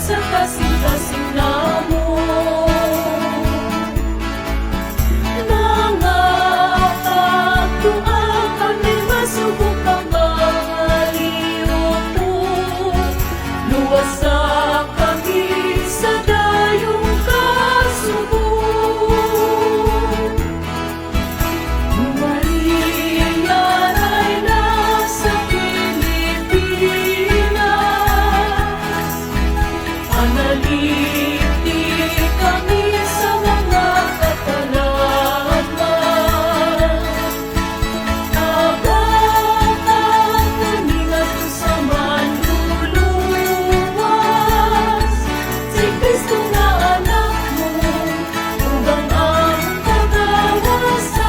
sa kasing-kasing namo. Mga pagtuang kami masubok ang mga liyoto. Luwasa kami sa dayong kasubok. Maria yan ay nasa Pilipinas. Analiti kami sa mga kapalaran. Agad ang kaningat sa manluluwas. Si Kristo na anak mo, hanggang ang kagawasan.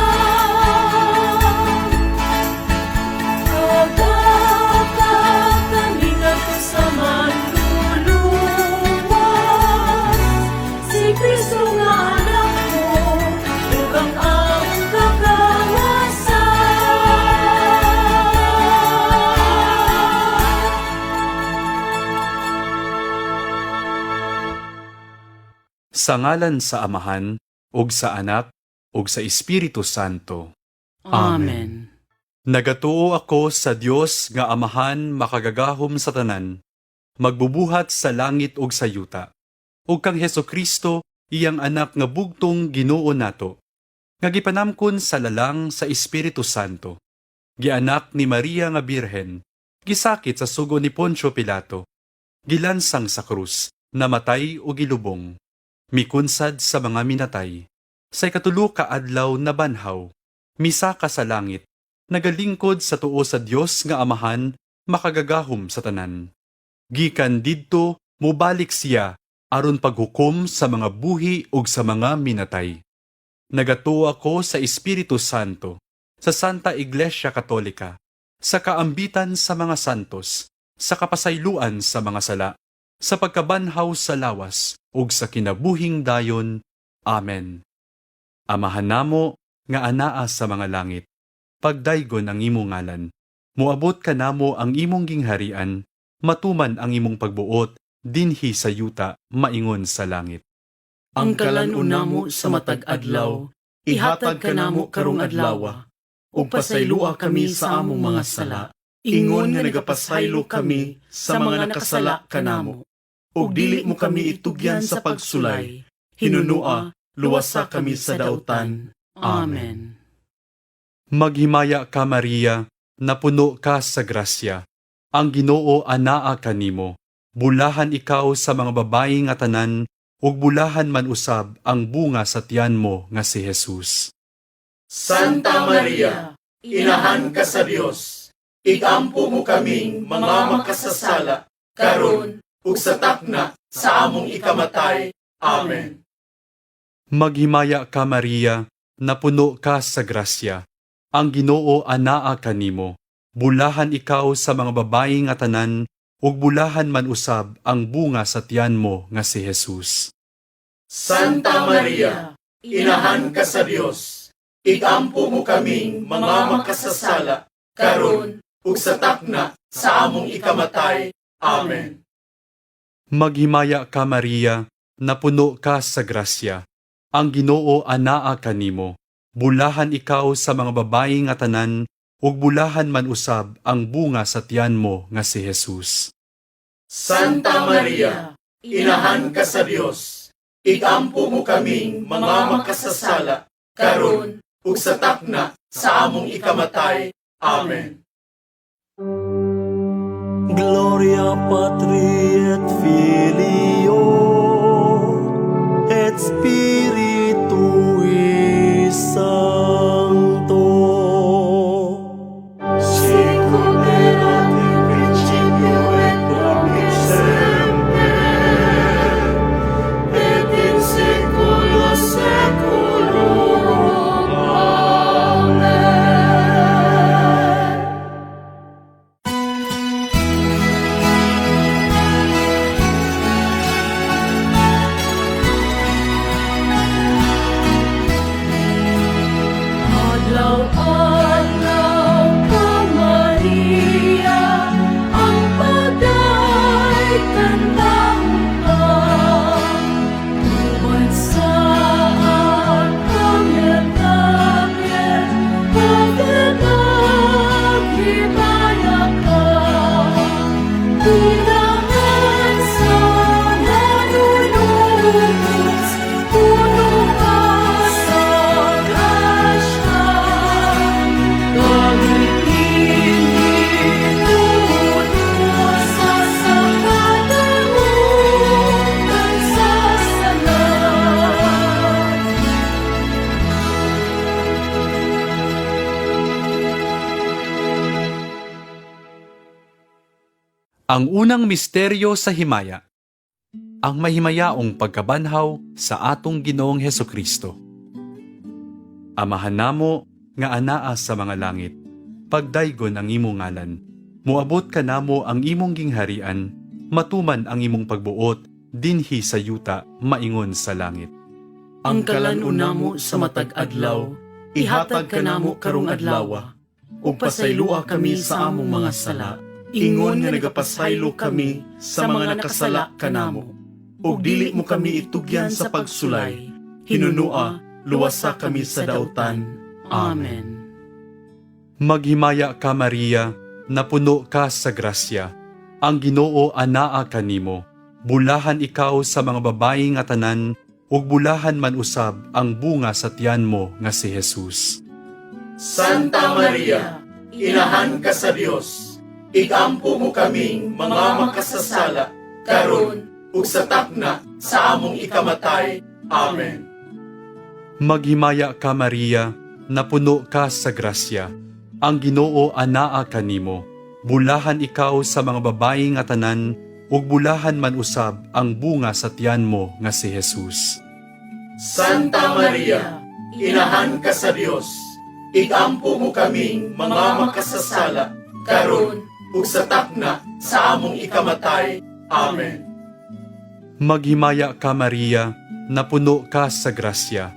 Agad ang kaningat sa manluluwas. Si Kristo nga anak mo, hanggang ang kagawasan. Sa ngalan sa Amahan, ug sa Anak, ug sa Espiritu Santo. Amen. Nagatuo ako sa Dios nga Amahan makagagahom sa tanan, magbubuhat sa langit ug sa yuta. Ug kang Hesukristo, iyang anak nga bugtong Ginoo nato, nga gipanamkon sa lalang sa Espiritu Santo. Gianak ni Maria nga Birhen, gisakit sa sugo ni Poncio Pilato, gilansang sa krus, namatay o gilubong, mikunsad sa mga minatay. Sa ikatulo ka adlaw na banhaw, misaka sa langit, nagalingkod sa tuo sa Dios nga Amahan, makagagahom sa tanan. Gikan didto mubalik siya aron paghukom sa mga buhi ug sa mga minatay. Nagatuo ako sa Espiritu Santo, sa Santa Iglesia Katolika, sa kaambitan sa mga santos, sa kapasayloan sa mga sala, sa pagkabanhaw sa lawas, ug sa kinabuhing dayon. Amen. Amahan namo nga anaa sa mga langit, pagdaygon ang imong ngalan. Muabot ka namo ang imong gingharian, matuman ang imong pagbuot, dinhi sa yuta, maingon sa langit. Ang kalan-una mo sa matag adlaw, ihatag ka namo karong adlawa, ug pasaylua kami sa among mga sala. Ingon nga nagapasaylo kami sa mga nakasala kanamo. Ug dili mo kami itugyan sa pagsulay. Hinunua, luwasa kami sa dautan. Amen. Maghimaya ka Maria, napuno ka sa grasya. Ang Ginoo anaa kanimo. Bulahan ikaw sa mga babayi nga tanan, ug bulahan man usab ang bunga sa tiyan mo nga si Jesus. Santa Maria, inahan ka sa Dios. Igampo mo kaming mga makasasala, karon ug sa takna sa among ikamatay. Amen. Maghimaya ka Maria, napuno ka sa grasya. Ang Ginoo anaa kanimo. Bulahan ikaw sa mga babayi nga tanan, ug bulahan man usab ang bunga sa tiyan mo nga si Jesus. Santa Maria, inahan ka sa Dios. Igampo mo kaming mga makasasala, karon ug sa takna sa among ikamatay. Amen. Maghimaya ka Maria, napuno ka sa grasya. Ang Ginoo anaa kanimo. Bulahan ikaw sa mga babayi nga tanan, ug bulahan man usab ang bunga sa tiyan mo nga si Jesus. Santa Maria, inahan ka sa Dios. Igampo mo kaming mga makasasala, karon ug sa takna sa among ikamatay. Amen. Gloria Patri et Filio et Spiritui Sancto. Sicut erat in principio et nunc et semper, et in saecula saeculorum. Amen. Ang unang misteryo sa himaya. Ang mahimayaong pagkabanhaw sa atong Ginoong Hesukristo. Amahan namo nga anaa sa mga langit, pagdaygon ang imong ngalan. Muabot ka namo ang imong gingharian, matuman ang imong pagbuot, dinhi sa yuta, maingon sa langit. Ang kalan-una mo sa matag adlaw, ihatag ka namo karong adlaw. Ug pasaylua kami sa among mga sala, ingon nga nagapasaylo kami sa mga nakasala kanamo. Ug dili mo kami itugyan sa pagsulay, hinunua, luwasa kami sa dautan. Amen. Maghimaya ka Maria, napuno ka sa grasya. Ang Ginoo anaa kanimo. Bulahan ikaw sa mga babayi nga tanan, ug bulahan man usab ang bunga sa tiyan mo nga si Jesus. Santa Maria, inahan ka sa Dios, igampo mo kaming mga makasasala, karon ug sa takna sa among ikamatay. Amen. Maghimaya ka Maria, napuno ka sa grasya. Ang Ginoo anaa kanimo. Bulahan ikaw sa mga babayi nga tanan, ug bulahan man usab ang bunga sa tiyan mo nga si Jesus. Santa Maria, inahan ka sa Dios, igampo mo kaming mga makasasala, karon ug sa takna sa among ikamatay. Amen. Maghimaya ka Maria, napuno ka sa grasya.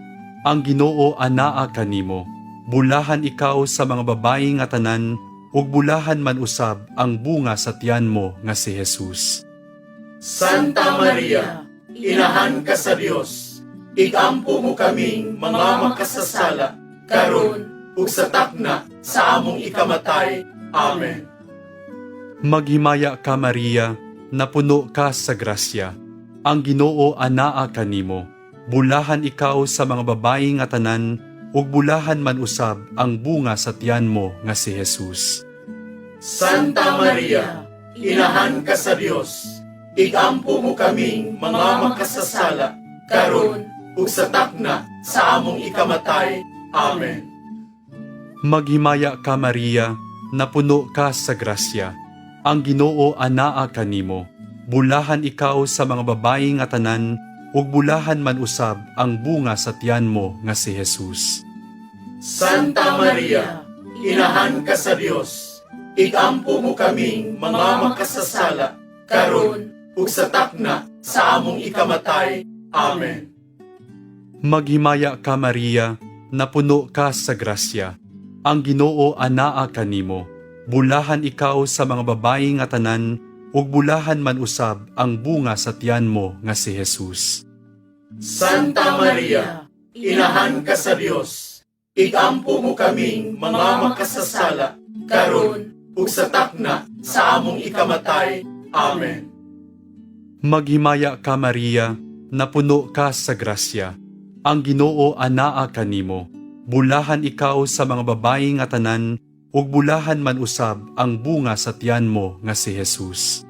Ang Ginoo anaa kanimo. Bulahan ikaw sa mga babayi nga tanan, ug bulahan man usab ang bunga sa tiyan mo nga si Jesus. Santa Maria, inahan ka sa Dios, igampo mo kaming mga makasasala, karon ug sa takna sa among ikamatay. Amen. Maghimaya ka Maria, napuno ka sa grasya. Ang Ginoo anaa kanimo. Bulahan ikaw sa mga babayi nga tanan, ug bulahan man usab ang bunga sa tiyan mo nga si Jesus. Santa Maria, inahan ka sa Dios, igampo mo kaming mga makasasala, karon ug sa takna sa among ikamatay. Amen. Maghimaya ka Maria, napuno ka sa grasya. Ang Ginoo anaa kanimo. Bulahan ikaw sa mga babayi nga tanan, ug bulahan man usab ang bunga sa tiyan mo nga si Jesus. Santa Maria, inahan ka sa Dios, igampo mo kaming mga makasasala, karon ug sa takna sa among ikamatay. Amen. Maghimaya ka Maria, napuno ka sa grasya. Ang Ginoo anaa kanimo. Bulahan ikaw sa mga babayi nga tanan, ug bulahan man usab ang bunga sa tiyan mo nga si Jesus. Santa Maria, inahan ka sa Dios, igampo mo kaming mga makasasala, karon ug sa takna sa among ikamatay. Amen. Maghimaya ka Maria, napuno ka sa grasya. Ang Ginoo anaa kanimo. Bulahan ikaw sa mga babayi nga tanan, ug bulahan man usab ang bunga sa tiyan mo nga si Jesus.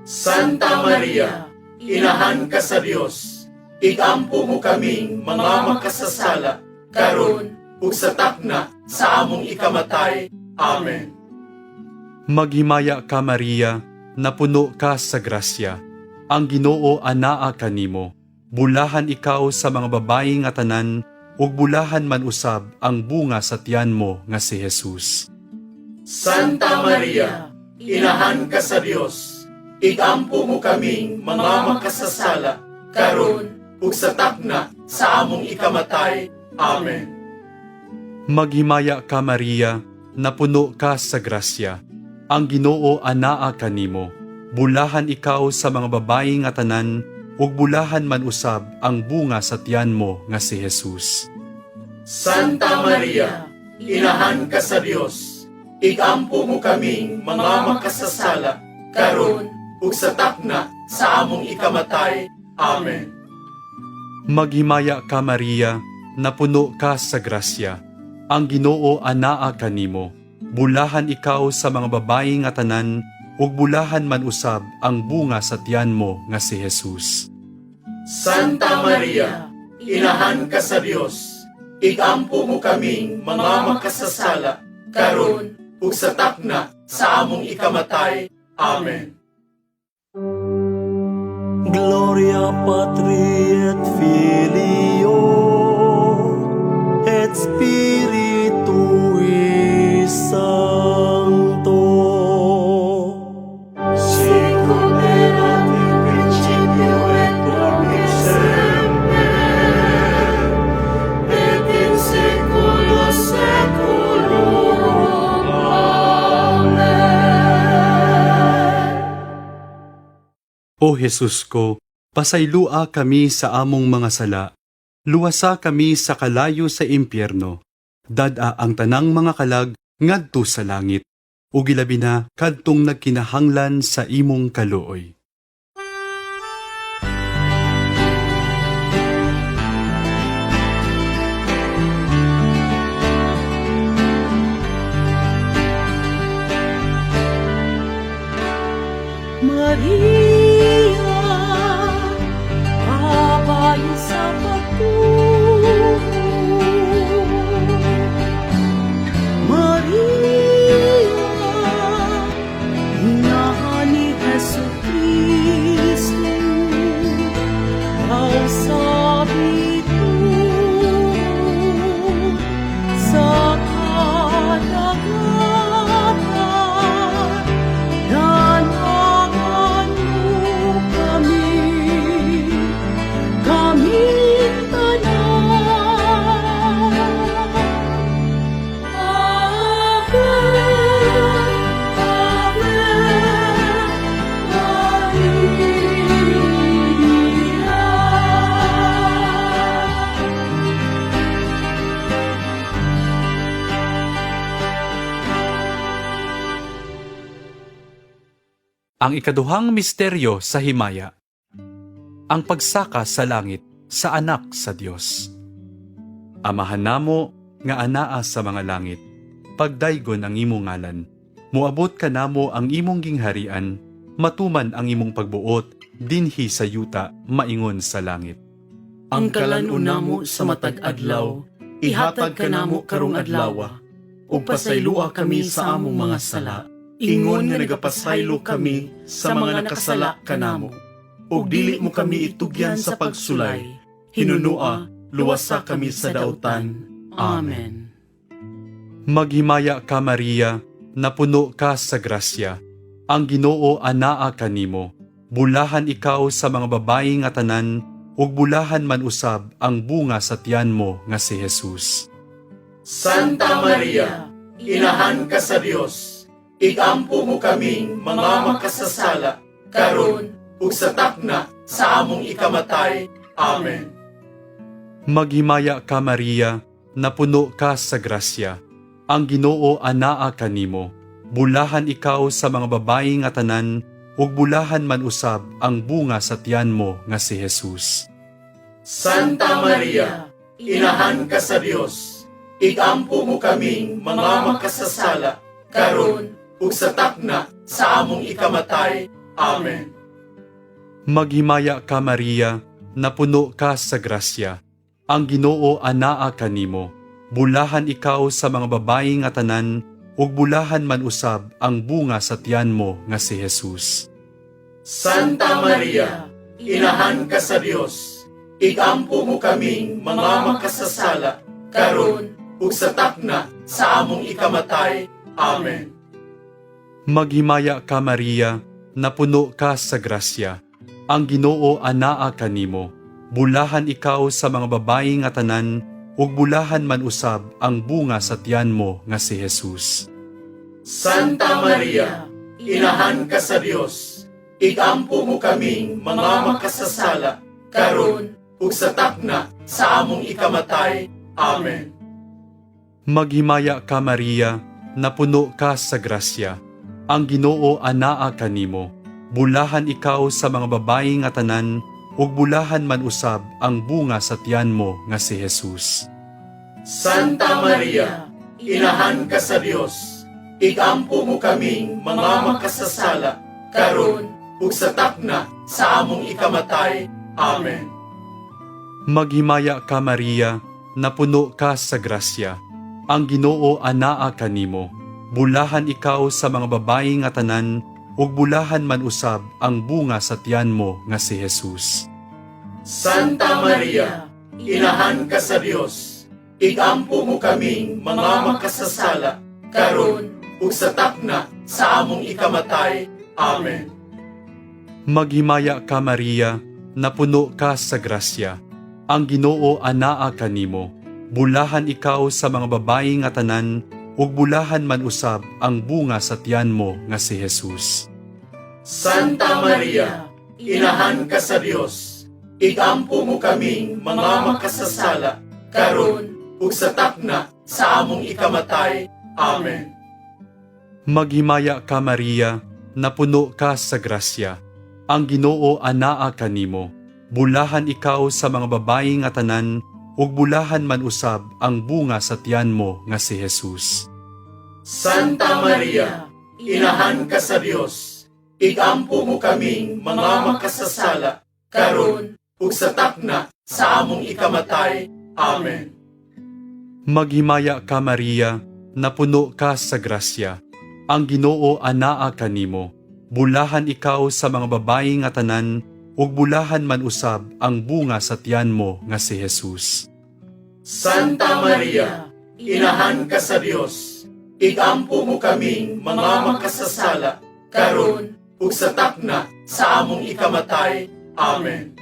Santa Maria, inahan ka sa Dios, igampo mo kaming mga makasasala, karon ug sa takna sa among ikamatay. Amen. Maghimaya ka Maria, napuno ka sa grasya. Ang Ginoo anaa kanimo. Bulahan ikaw sa mga babayi nga tanan, ug bulahan man usab ang bunga sa tiyan mo nga si Jesus. Santa Maria, inahan ka sa Dios, igampo mo kaming mga makasasala, karon ug sa takna sa among ikamatay. Amen. Maghimaya ka Maria, napuno ka sa grasya. Ang Ginoo anaa kanimo. Bulahan ikaw sa mga babayi nga tanan, ug bulahan man usab ang bunga sa tiyan mo nga si Jesus. Santa Maria, inahan ka sa Dios, igampo mo kaming mga makasasala, karon ug sa takna sa among ikamatay. Amen. Maghimaya ka Maria, napuno ka sa grasya. Ang Ginoo anaa kanimo. Bulahan ikaw sa mga babayi nga tanan, ug bulahan man usab ang bunga sa tiyan mo nga si Jesus. Santa Maria, inahan ka sa Dios, igampo mo kaming mga makasasala, karon ug sa takna sa among ikamatay. Amen. gloria Patri et Filio et Spiritui Sancto. Sicut erat in principio et nunc et semper, et in saecula saeculorum. Amen. O Jesus ko, pasaylua kami sa among mga sala, luwasa kami sa kalayo sa impyerno, dada ang tanang mga kalag ngadto sa langit, ug ilabi na kadtong nagkinahanglan sa imong kaluoy. Maria, kabayo sa pagtuo. Maria, inahan ni Jesucristo, ang sabi ko sa kadagatan. Danagan mo kami tanan. Ave, Ave, Ang ikaduhang misteryo sa himaya, ang pagsaka sa langit sa anak sa Dios. Amahan namo nga anaa sa mga langit, pagdaygon ang imong ngalan, muabot ka namo ang imong gingharian, matuman ang imong pagbuot, dinhi sa yuta, maingon sa langit. Ang kalan-una mo sa matag adlaw, ihatag ka namo karong adlawa, ug pasaylua kami sa among mga sala, ingon nga nagapasaylo kami sa mga nakasala kanamo. Ug dili mo kami itugyan sa pagsulay, hinunua, luwasa kami sa dautan. Amen. Maghimaya ka Maria, napuno ka sa grasya, ang Ginoo anaa kanimo, bulahan ikaw sa mga babayi nga tanan, ug bulahan man usab ang bunga sa tiyan mo nga si Jesus. Santa Maria, inahan ka sa Dios, ikampo mo kaming mga makasasala, karon ug sa takna sa among ikamatay. Amen. Maghimaya ka Maria, napuno ka sa grasya, ang Ginoo anaa kanimo, bulahan ikaw sa mga babayi nga tanan, ug bulahan man usab ang bunga sa tiyan mo nga si Jesus. Santa Maria, inahan ka sa Dios, ikampo mo kaming mga makasasala, karon ug sa takna sa among ikamatay. Amen. Maghimaya ka Maria, napuno ka sa grasya, ang Ginoo anaa kanimo, bulahan ikaw sa mga babayi nga tanan, ug bulahan man usab ang bunga sa tiyan mo nga si Jesus. Santa Maria, inahan ka sa Dios, ikampo mo kaming mga makasasala, karon ug sa takna sa among ikamatay. Amen. Maghimaya ka Maria, napuno ka sa grasya, ang Ginoo anaa kanimo, bulahan ikaw sa mga babayi nga tanan, ug bulahan man usab ang bunga sa tiyan mo nga si Jesus. Santa Maria, inahan ka sa Dios, ikampo mo kaming mga makasasala, karon ug sa takna sa among ikamatay. Amen. Maghimaya ka Maria, napuno ka sa grasya, ang Ginoo anaa kanimo, bulahan ikaw sa mga babayi nga tanan, ug bulahan man usab ang bunga sa tiyan mo nga si Jesus. Santa Maria, inahan ka sa Dios, ikampo mo kaming mga makasasala, karon ug sa takna sa among ikamatay. Amen. Maghimaya ka Maria, napuno ka sa grasya, ang Ginoo anaa kanimo, bulahan ikaw sa mga babayi nga tanan, ug bulahan man usab ang bunga sa tiyan mo nga si Jesus. Santa Maria, inahan ka sa Dios, igampo mo kaming mga makasasala, karon ug sa takna sa among ikamatay. Amen. Maghimaya ka Maria, napuno ka sa grasya. Ang Ginoo anaa kanimo. Bulahan ikaw sa mga babayi nga tanan, ug bulahan man usab ang bunga sa tiyan mo nga si Jesus. Santa Maria, inahan ka sa Dios, igampo mo kaming mga makasasala, karon ug sa takna sa among ikamatay. Amen. Maghimaya ka Maria, napuno ka sa grasya. Ang Ginoo anaa kanimo. Bulahan ikaw sa mga babayi nga tanan, ug bulahan man usab ang bunga sa tiyan mo nga si Jesus. Santa Maria, inahan ka sa Dios, igampo mo kaming mga makasasala, karon ug sa takna sa among ikamatay. Amen. Maghimaya ka Maria, napuno ka sa grasya. Ang Ginoo anaa kanimo. Bulahan ikaw sa mga babayi nga tanan, ug bulahan man usab ang bunga sa tiyan mo nga si Jesus. Santa Maria, inahan ka sa Dios, igampo mo kaming mga makasasala, karon ug sa takna sa among ikamatay. Amen.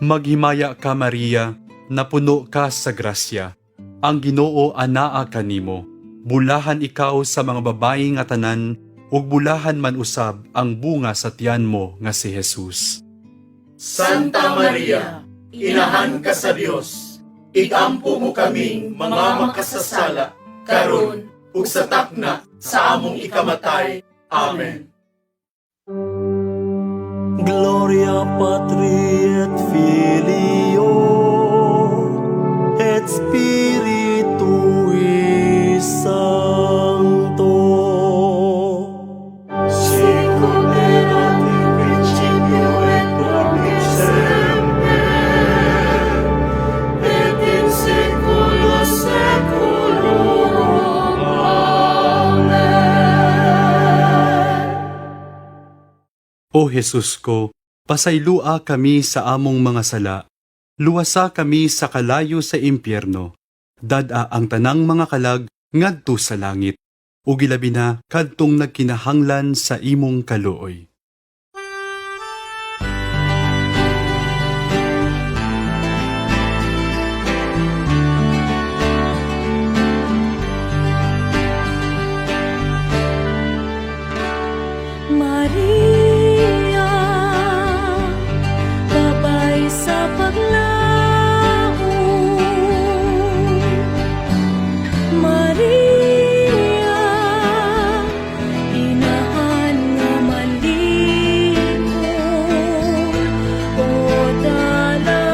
Maghimaya ka Maria, napuno ka sa grasya. Ang Ginoo anaa kanimo. Bulahan ikaw sa mga babayi nga tanan, ug bulahan man usab ang bunga sa tiyan mo nga si Jesus. Santa Maria, inahan ka sa Dios, igampo mo kaming mga makasasala, karon ug sa takna sa among ikamatay. Amen. Gloria Patri et Filio et Spiritui Sancto. Sicut erat in principio et nunc et semper, et in saecula saeculorum. Amen. O Jesus ko, pasaylua kami sa among mga sala. Luwasa kami sa kalayo sa impyerno. Dada ang tanang mga kalag ngadto sa langit. Ug ilabi na kadtong nagkinahanglan sa imong kaluoy. Maria, babay sa paglaom. Maria, inahan nga malimon. O dalampanan,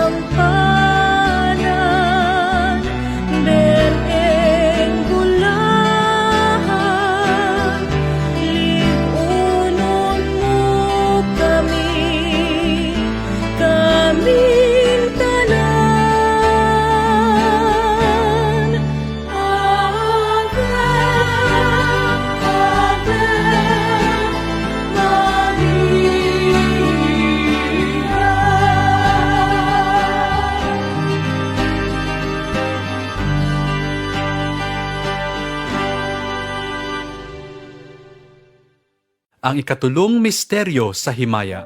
bereng gulahan, liunon mo kami, kaming tanan. Ave, Ave, Maria. Ang ikatulong misteryo sa himaya.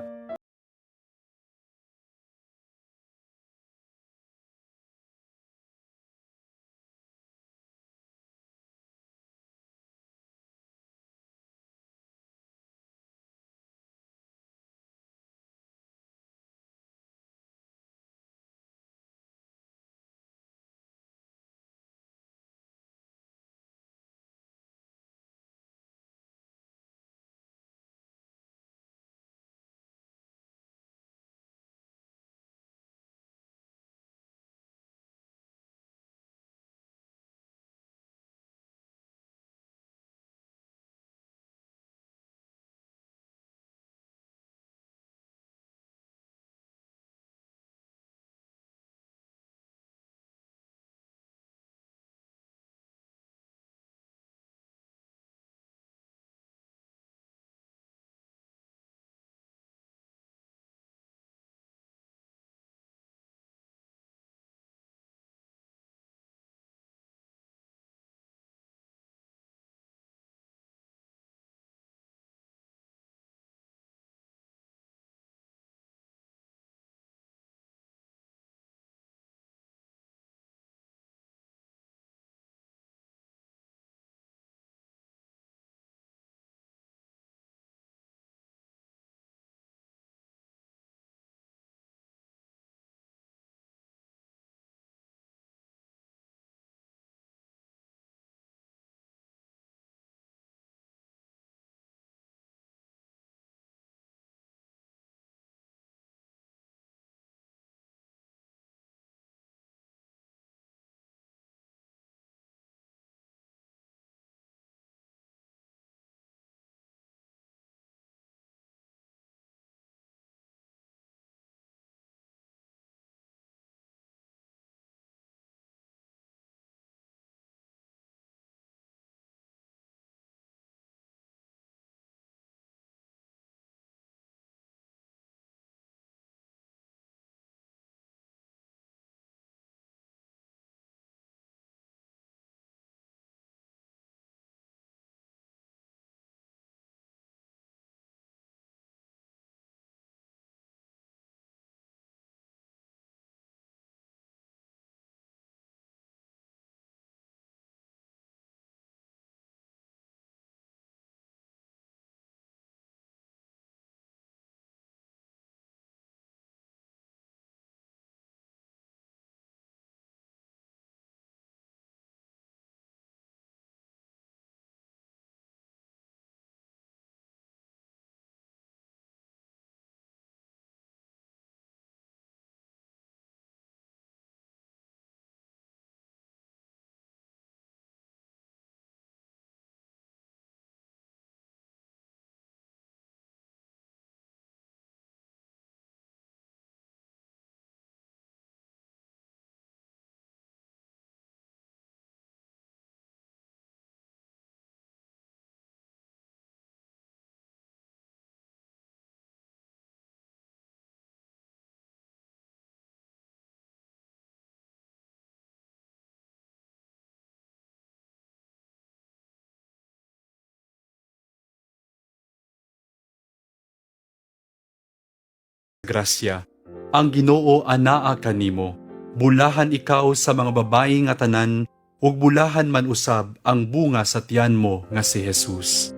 grasya. Ang Ginoo anaa kanimo. Bulahan ikaw sa mga babayi nga tanan, ug bulahan man usab ang bunga sa tiyan mo nga si Jesus.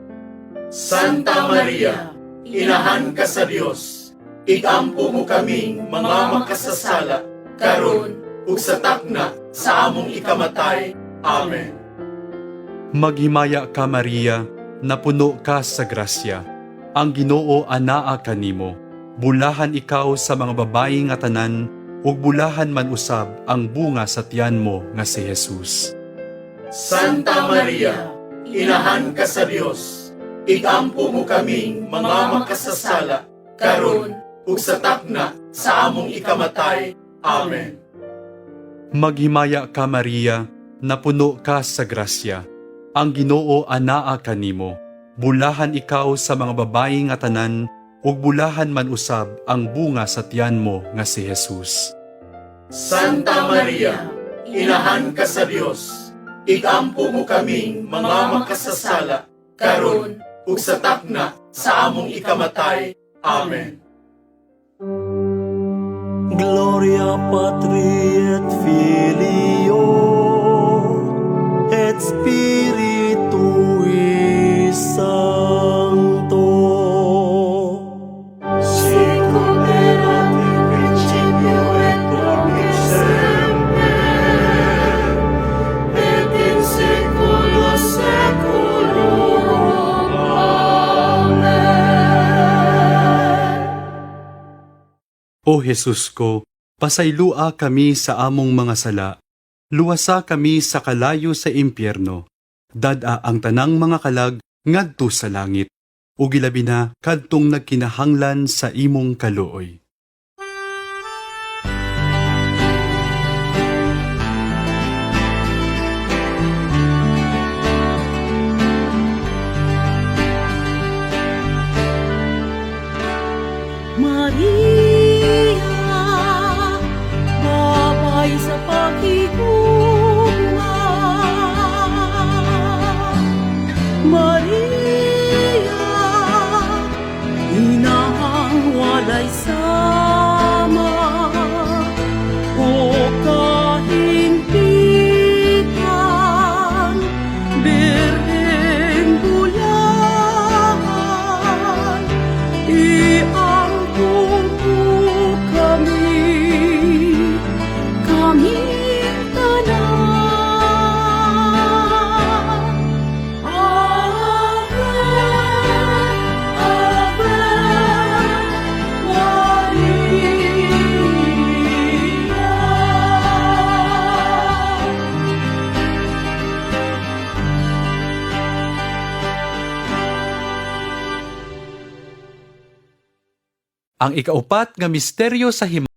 Santa Maria, inahan ka sa Dios, ikampo mo kaming mga makasasala, karon ug sa takna sa among ikamatay. Amen. Maghimaya ka Maria, napuno ka sa grasya. Ang Ginoo anaa kanimo. Bulahan ikaw sa mga babayi nga tanan, ug bulahan man usab ang bunga sa tiyan mo nga si Jesus. Santa Maria, inahan ka sa Dios, ikampo mo kaming mga makasasala, karon ug sa takna sa among ikamatay. Amen. Maghimaya ka Maria, napuno ka sa grasya. Ang Ginoo anaa kanimo. Bulahan ikaw sa mga babayi nga tanan, ug bulahan man usab ang bunga sa tiyan mo nga si Jesus. Santa Maria, inahan ka sa Dios, ikampo mo kaming mga makasasala, karon ug sa takna sa among ikamatay. Amen. Gloria Patri et Filio et Spiritui Sancto. Sicut erat in principio et nunc et semper, et in saecula saeculorum. Amen. O Jesus ko, pasaylua kami sa among mga sala, luwasa kami sa kalayo sa impyerno, dada ang tanang mga kalag ngadto sa langit, ug ilabi na kadtong nagkinahanglan sa imong kaluoy. Maria, babay sa paghihuga. Maria, inahang walay sama, o kahimpitan, birheng bulahan, iangkong kami, kaming tanan. Ave, Ave, Maria. Ang ikaupat nga misteryo sa himala.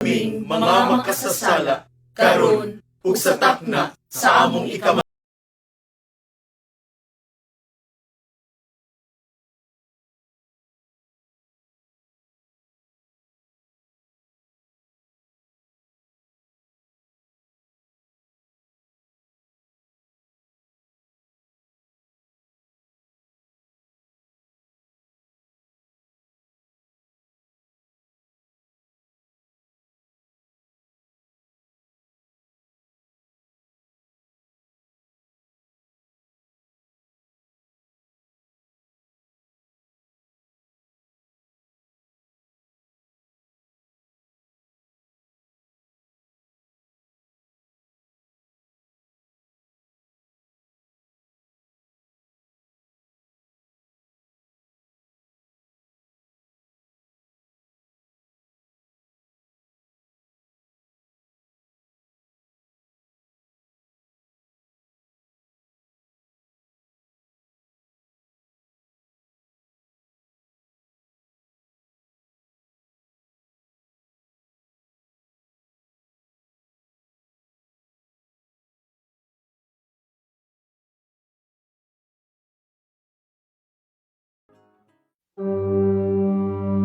kaming mga makasasala, karon ug sa takna sa among ikamatay.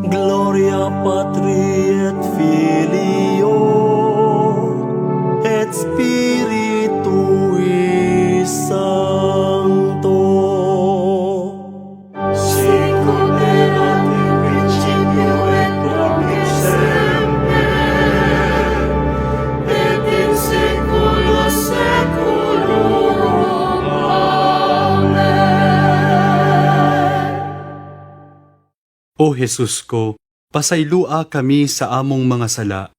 Gloria Patri et Filio et Spiritui Sancto. Sicut erat in principio et nunc et semper, et in saecula saeculorum. Amen. O Jesus ko, pasaylua kami sa among mga sala,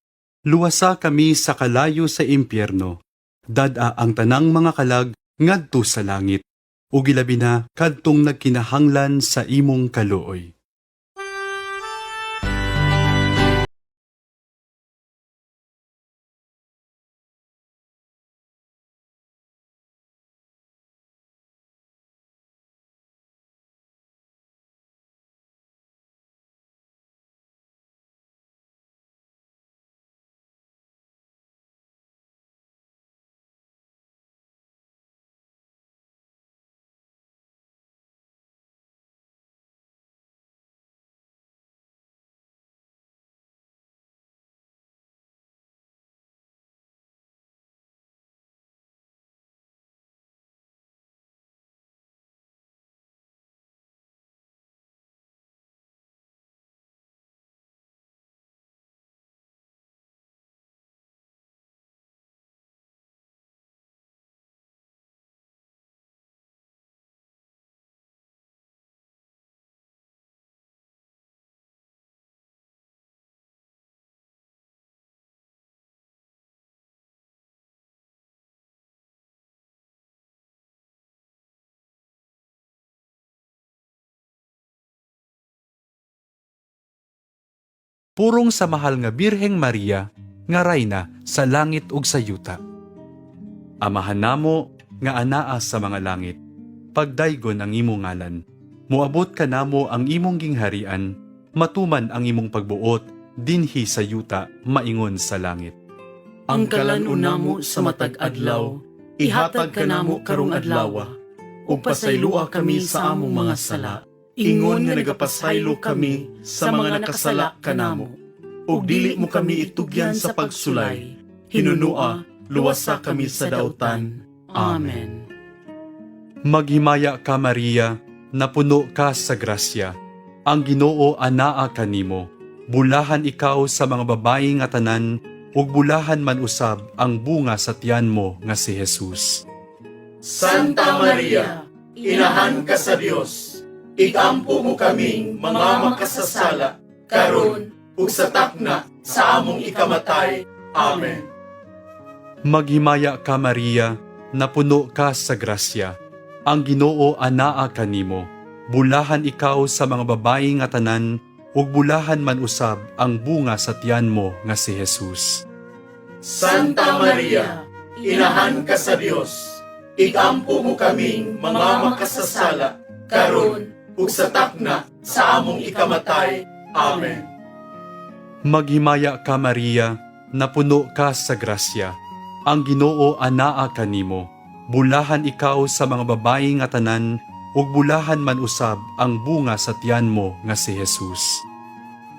luwasa kami sa kalayo sa impyerno, dada ang tanang mga kalag ngadto sa langit, ug ilabi na kadtong nagkinahanglan sa imong kaluoy. Purong sa mahal nga Birheng Maria, nga rayna sa langit ug sa yuta. Amahan namo nga anaa sa mga langit, pagdaygon ang imong ngalan. Muabot ka namo ang imong gingharian, matuman ang imong pagbuot, dinhi sa yuta, maingon sa langit. Ang kalan-una mo sa matag adlaw, ihatag ka namo karong adlaw, ug pasaylua kami sa among mga sala, ingon nga nagapasaylo kami sa mga nakasala kanamo, ug dili mo kami itugyan sa pagsulay, hinunua, luwasa kami sa dautan. Amen. Maghimaya ka Maria, napuno ka sa grasya, ang Ginoo anaa kanimo, bulahan ikaw sa mga babayi nga tanan, ug bulahan man usab ang bunga sa tiyan mo nga si Jesus. Santa Maria, inahan ka sa Dios, ikampo mo kaming mga makasasala, karon ug sa takna sa among ikamatay. Amen. Maghimaya ka Maria, napuno ka sa grasya, ang Ginoo anaa kanimo, bulahan ikaw sa mga babayi nga tanan, ug bulahan man usab ang bunga sa tiyan mo nga si Jesus. Santa Maria, inahan ka sa Dios, ikampo mo kaming mga makasasala, karon ug sa takna sa among ikamatay. Amen. Maghimaya ka Maria, napuno ka sa grasya. Ang Ginoo anaa kanimo. Bulahan ikaw sa mga babayi nga tanan, ug bulahan man usab ang bunga sa tiyan mo nga si Jesus.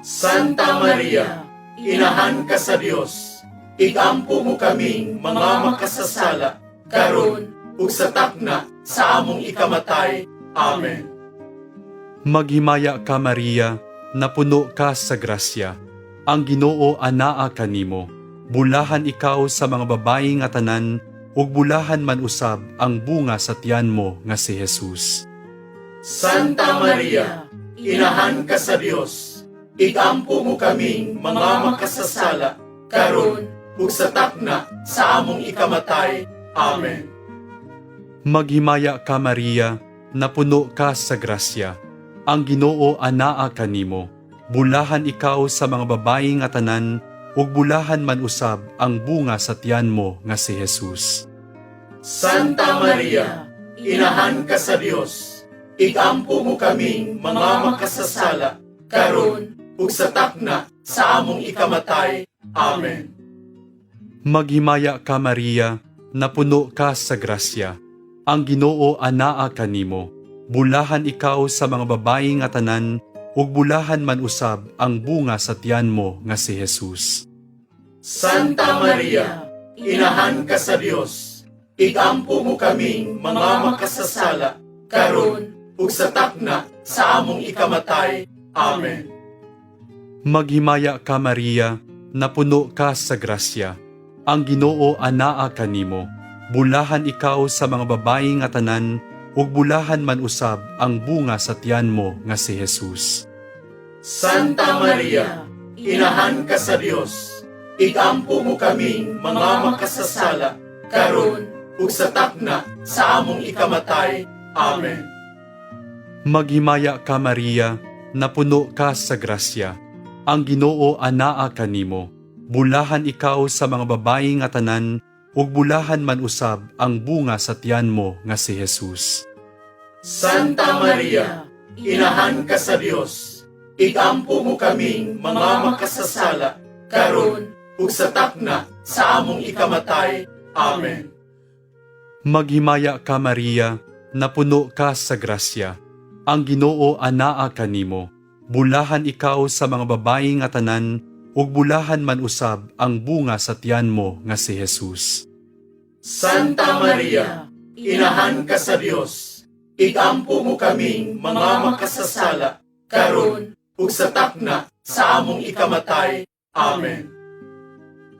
Santa Maria, inahan ka sa Dios, igampo mo kaming mga makasasala, karon ug sa takna sa among ikamatay. Amen. Maghimaya ka Maria, napuno ka sa grasya. Ang Ginoo anaa kanimo. Bulahan ikaw sa mga babayi nga tanan, ug bulahan man usab ang bunga sa tiyan mo nga si Jesus. Santa Maria, inahan ka sa Dios, igampo mo kaming mga makasasala, karon ug sa takna sa among ikamatay. Amen. Maghimaya ka Maria, napuno ka sa grasya. Ang Ginoo anaa kanimo. Bulahan ikaw sa mga babayi nga tanan, ug bulahan man usab ang bunga sa tiyan mo nga si Jesus. Santa Maria, inahan ka sa Dios, igampo mo kaming mga makasasala, karon ug sa takna sa among ikamatay. Amen. Maghimaya ka Maria, napuno ka sa grasya. Ang Ginoo anaa kanimo. Bulahan ikaw sa mga babayi nga tanan, ug bulahan man usab ang bunga sa tiyan mo nga si Jesus. Santa Maria, inahan ka sa Dios, igampo mo kaming mga makasasala, karon ug sa takna sa among ikamatay. Amen. Maghimaya ka Maria, napuno ka sa grasya. Ang Ginoo anaa kanimo. Bulahan ikaw sa mga babayi nga tanan, ug bulahan man usab ang bunga sa tiyan mo nga si Jesus. Santa Maria, inahan ka sa Dios, igampo mo kaming mga makasasala, karon ug sa takna sa among ikamatay. Amen. Maghimaya ka Maria, napuno ka sa grasya. Ang Ginoo anaa kanimo. Bulahan ikaw sa mga babayi nga tanan, ug bulahan man usab ang bunga sa tiyan mo nga si Jesus. Santa Maria, inahan ka sa Dios, igampo mo kaming mga makasasala, karon ug sa takna sa among ikamatay. Amen. Maghimaya ka Maria, napuno ka sa grasya. Ang Ginoo anaa kanimo. Bulahan ikaw sa mga babayi nga tanan, ug bulahan man usab ang bunga sa tiyan mo nga si Jesus. Santa Maria, inahan ka sa Dios, igampo mo kaming mga makasasala, karon ug sa takna sa among ikamatay. Amen.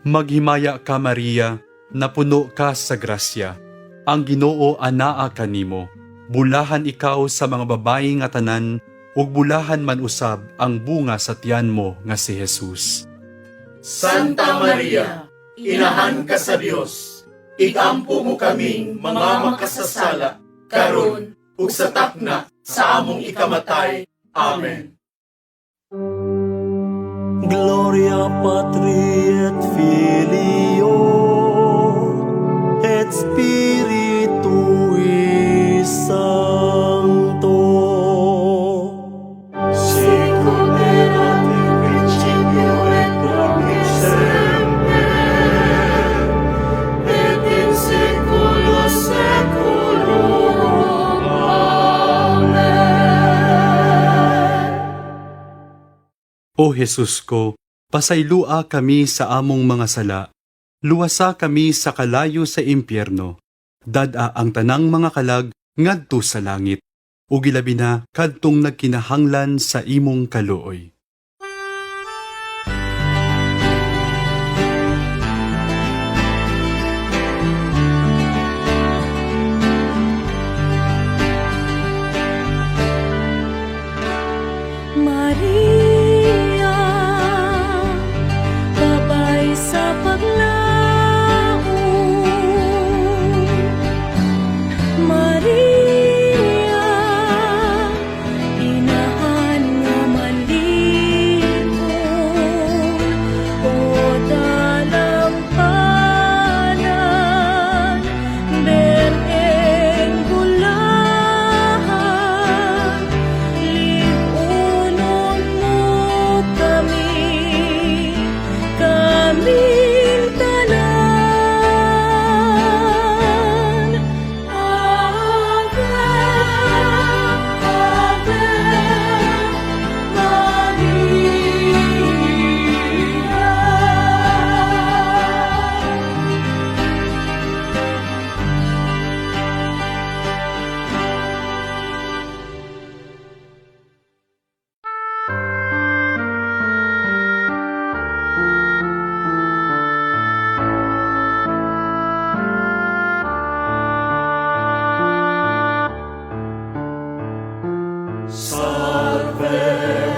Maghimaya ka Maria, napuno ka sa grasya. Ang Ginoo anaa kanimo. Bulahan ikaw sa mga babayi nga tanan, ug bulahan man usab ang bunga sa tiyan mo nga si Jesus. Santa Maria, inahan ka sa Dios, igampo mo kaming mga makasasala, karon ug sa takna sa among ikamatay. Amen. Gloria Patri et Filio et Spiritui Sancto. Sicut erat in principio et nunc et semper, et in saecula saeculorum. Amen. O Jesus ko, pasaylua kami sa among mga sala. Luwasa kami sa kalayo sa impyerno. Dada ang tanang mga kalag ngadto sa langit. Ug ilabi na kadtong nagkinahanglan sa imong kaluoy. Maria, babay sa paglaom. Maria, inahan nga malimon. O dalampanan, bereng gulahan, lipunong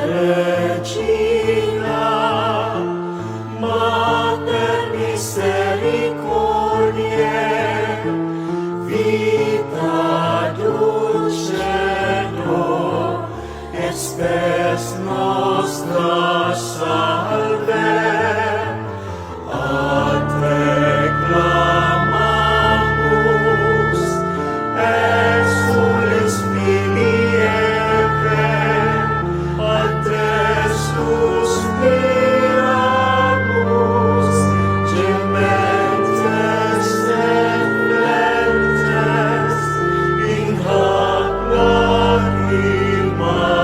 Regina, Mater Misericordiae, vita dulcedo, et spes nostra salve, a te clamamus, exulis Filii Eve, a te suspiramus, gementes et flentes, in hac lacrimarum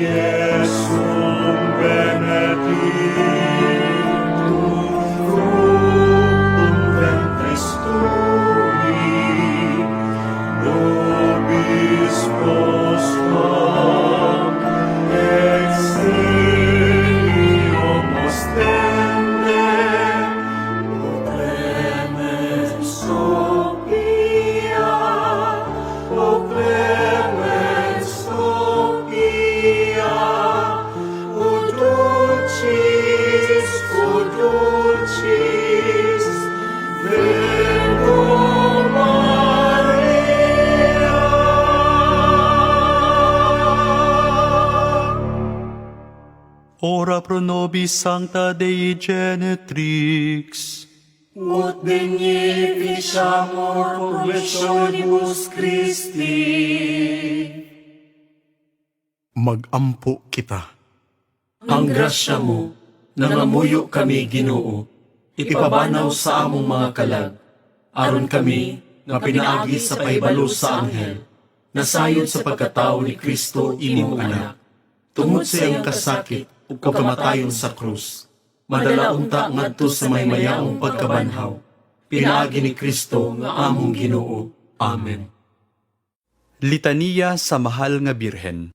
Iesum benedictum fructum ventris tui, nobis postquam exilio ostende, o clemens Sophia, o clemens Sophia, o dulcis, Virgo Maria. Ora pro nobis Sancta Dei Genetrix. Ut beneficiamur provisionibus Christi. Mag-ampo kita. Ang grasya mo, nangamuyo kami Ginoo, ipabanaw sa among mga kalag, aron kami nga pinaagi sa paibalo sa anghel, nasayod sa pagkatao ni Kristo imong anak, tungod sa iyang kasakit ug kamatayon sa krus, madala unta ngadto sa maymayaong pagkabanhaw, pinaagi ni Kristo nga among Ginoo. Amen. Litania sa Mahal nga Birhen.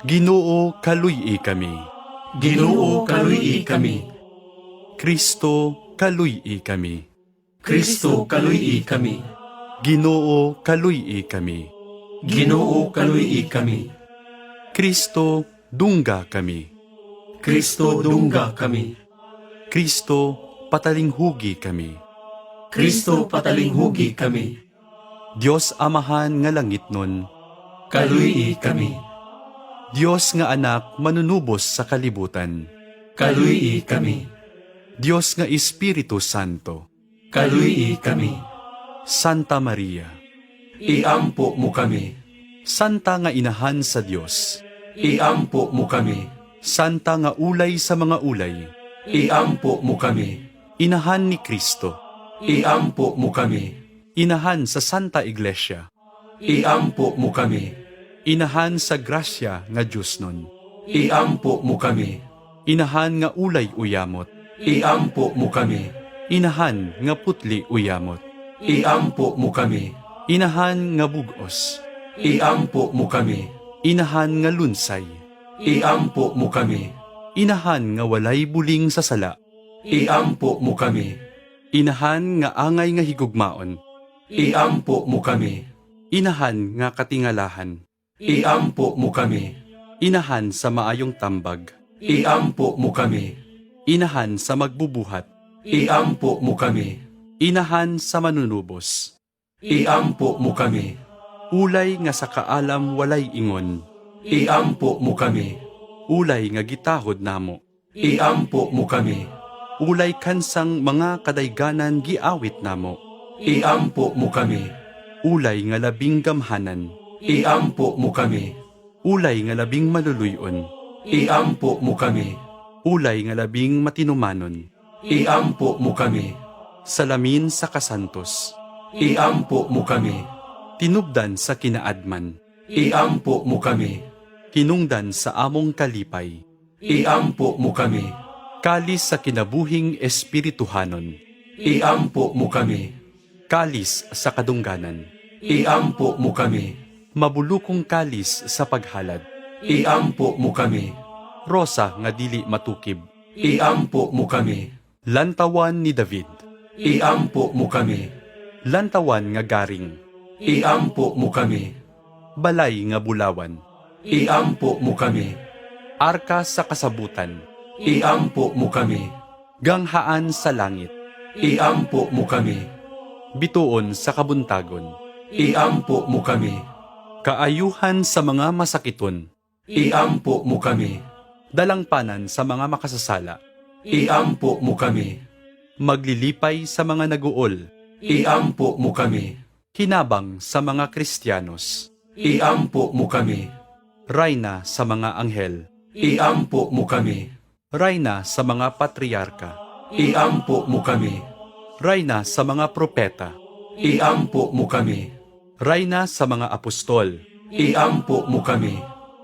Ginoo, kaluy-i kami. Ginoo, kaluy-i kami. Kristo, kaluy-i kami. Kristo, kaluy-i kami. Ginoo, kaluy-i kami. Ginoo, kaluy-i kami. Kristo, dungga kami. Kristo, dungga kami. Kristo, patalinghugi kami. Kristo, patalinghugi kami. Diyos Amahan nga langitnon. Kaluy-i kami. Diyos nga anak manunubos sa kalibutan. Kaluy-i kami. Diyos nga Espiritu Santo. Kaluy-i kami. Santa Maria. Iampo mo kami. Santa nga inahan sa Diyos. Iampo mo kami. Santa nga ulay sa mga ulay. Iampo mo kami. Inahan ni Kristo. Iampo mo kami. Inahan sa Santa Iglesia. Iampo mo kami. Inahan sa grasya nga Diyos nun. Iampo mo kami. Inahan nga ulay uyamot. Iampo mo kami. Inahan nga putli uyamot. Iampo mo kami. Inahan nga bugos. Iampo mo kami. Inahan nga lunsay. Iampo mo kami. Inahan nga walay buling sa sala. Iampo mo kami. Inahan nga angay nga higugmaon. Iampo mo kami. Inahan nga katingalahan. Iampo mo kami. Inahan sa maayong tambag. Iampo mo kami. Inahan sa magbubuhat. Iampo mo kami. Inahan sa manunubos. Iampo mo kami. Ulay nga sa kaalam walay ingon. Iampo mo kami. Ulay nga gitahod namo. Iampo mo kami. Ulay kansang mga kadayganan giawit namo. Iampo mo kami. Ulay nga labing gamhanan. Iampo mo kami. Ulay nga labing maluluyon. Iampo mo kami. Ulay nga labing matinumanon. Iampo mo kami. Salamin sa kasantos. Iampo mo kami. Tinubdan sa kinaadman. Iampo mo kami. Hinungdan sa among kalipay. iampo mo kami. Kalis sa kinabuhing espirituhanon, Iampo mo kami. kalis sa kadungganan, Iampo mo kami. mabulukong kalis sa paghalad, Iampo mo kami. rosa nga dili matukib, Iampo mo kami. lantawan ni David, Iampo mo kami. lantawan nga garing, Iampo mo kami. balay nga bulawan, Iampo mo kami. arka sa kasabutan, Iampo mo kami. ganghaan sa langit, Iampo mo kami. bituon sa kabuntagon, Iampo mo kami. kaayuhan sa mga masakiton, Iampo mo kami. dalangpanan sa mga makasasala, Iampo mo kami. maglilipay sa mga naguol, Iampo mo kami. kinabang sa mga Kristiyanos, Iampo mo kami. rayna sa mga anghel, Iampo mo kami. rayna sa mga patriarka, Iampo mo kami. rayna sa mga propeta, Iampo mo kami. rayna sa mga apostol, Iampo mo kami.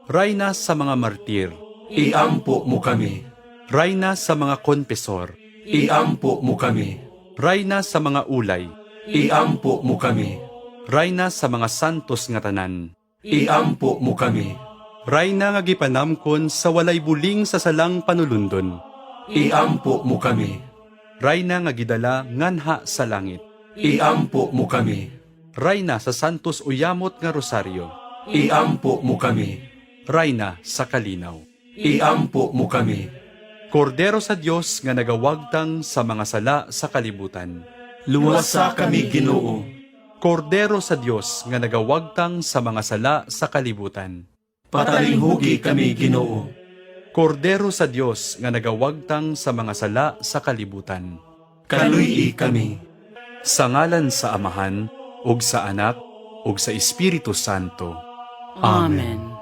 rayna sa mga martir, Iampo mo kami. rayna sa mga konpesor, Iampo mo kami. rayna sa mga ulay, Iampo mo kami. rayna sa mga santos nga tanan, Iampo mo kami. rayna nga gipanamkon sa walay buling sa salang panulundon, Iampo mo kami. rayna nga gidala nganha sa langit, Iampo mo kami. rayna sa santos uyamot nga rosaryo, Iampo mo kami. rayna sa kalinaw. Iampo mo kami. Kordero sa Dios nga nagawagtang sa mga sala sa kalibutan. Luwasa kami, Ginoo. Kordero sa Dios nga nagawagtang sa mga sala sa kalibutan. Patalinghugi kami, Ginoo. Kordero sa Dios nga nagawagtang sa mga sala sa kalibutan. Kaluy kami. Sa ngalan sa Amahan, ug sa Anak, ug sa Espiritu Santo. Amen.